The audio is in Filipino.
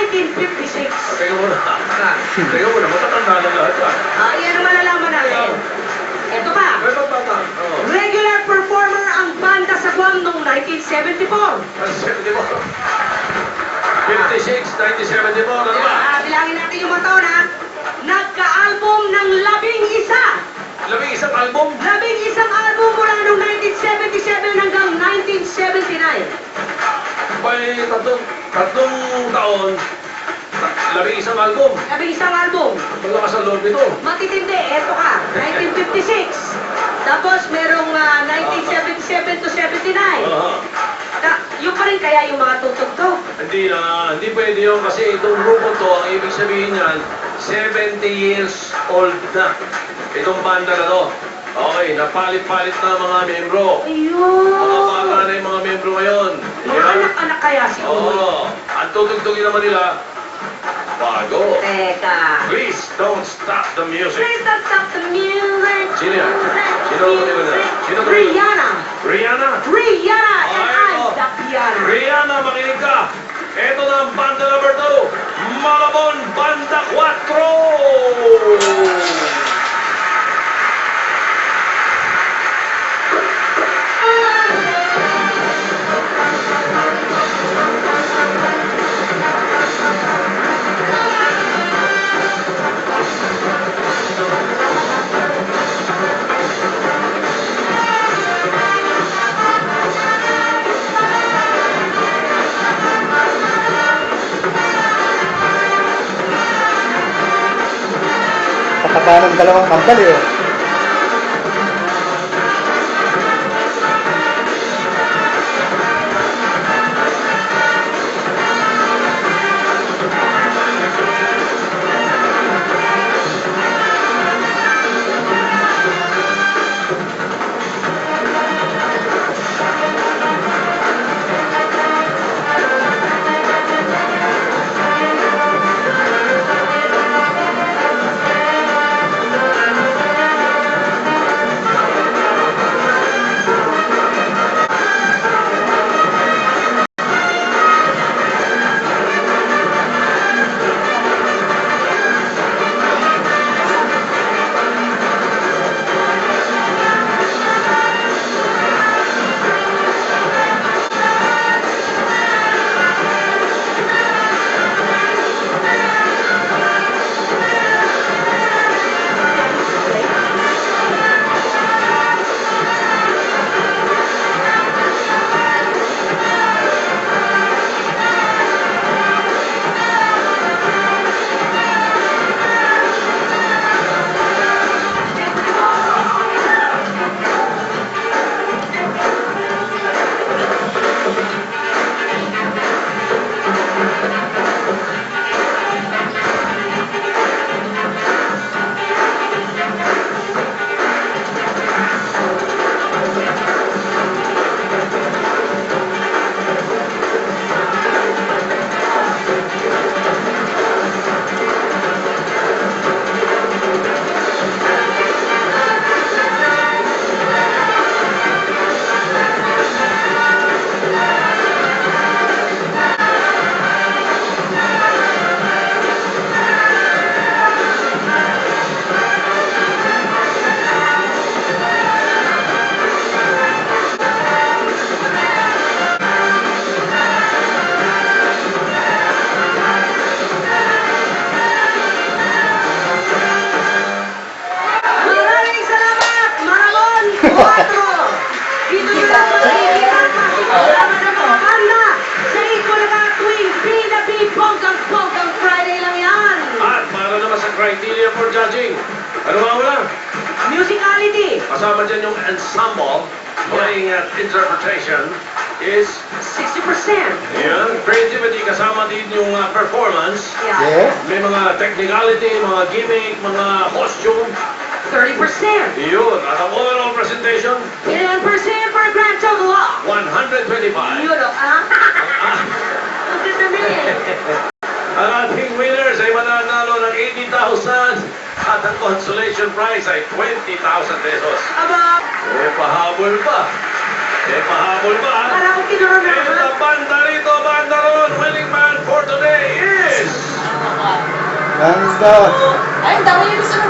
1956. Teka muna. Teka muna, matatanda na lahat yan. Yan ang malalaman natin. Ito pa. May matata. Regular performer ang banda sa Guam noong 1974. 56, 1974, ano ba? Bilangin natin yung mga taon, ha? Nagka-album ng 11. Labing isang album? 11 album mula noong 1977 hanggang 1979. May tatlong taon, labing isang album. 11 album. Malakas ang loob nito. Matitindi, eto ka, 1956. Tapos merong 1977 to 79. Yung pa rin kaya yung mga tutugtog. Hindi pwede yun kasi itong grupo to, ang ibig sabihin niyan, 70 years old na. Itong banda na to. Okay, napalit-palit na mga membro. Ayun. Mga bata na yung mga membro ngayon. Mga anak-anak kaya siguro. Oo. Ang tutugtugin naman nila, bago. Teka. Please don't stop the music. Please don't stop the music. Sino yan? Sino ang tumigo na? Sino tumigo? Rihanna. Rihanna? Rihanna and Ay, I'm oh. the piano. Rihanna, makinig ka. Ito na ang banda number 2. Malabon Banda 4. Kataba ng dalawang kambal eh. criteria for judging. Ano nga wala? Musicality, Kasama dyan yung ensemble, playing at interpretation is 60%. yan. Creativity, kasama din yung performance. Yeah. Yes. May mga technicality, mga gimmick, mga costume. 30%. Yun. At ang overall presentation, 10% for grand total of. 125. Yun o, Ang ganda na Ang ating winners ay mananalo ng 80,000 at ang consolation prize ay 20,000 pesos. Aba, Pahabol pa. Pahabol pa. para akong tinuro na. And the banda rito, banda ron, winning man for today is... Ganda. Ay, ang dami yung gusto ng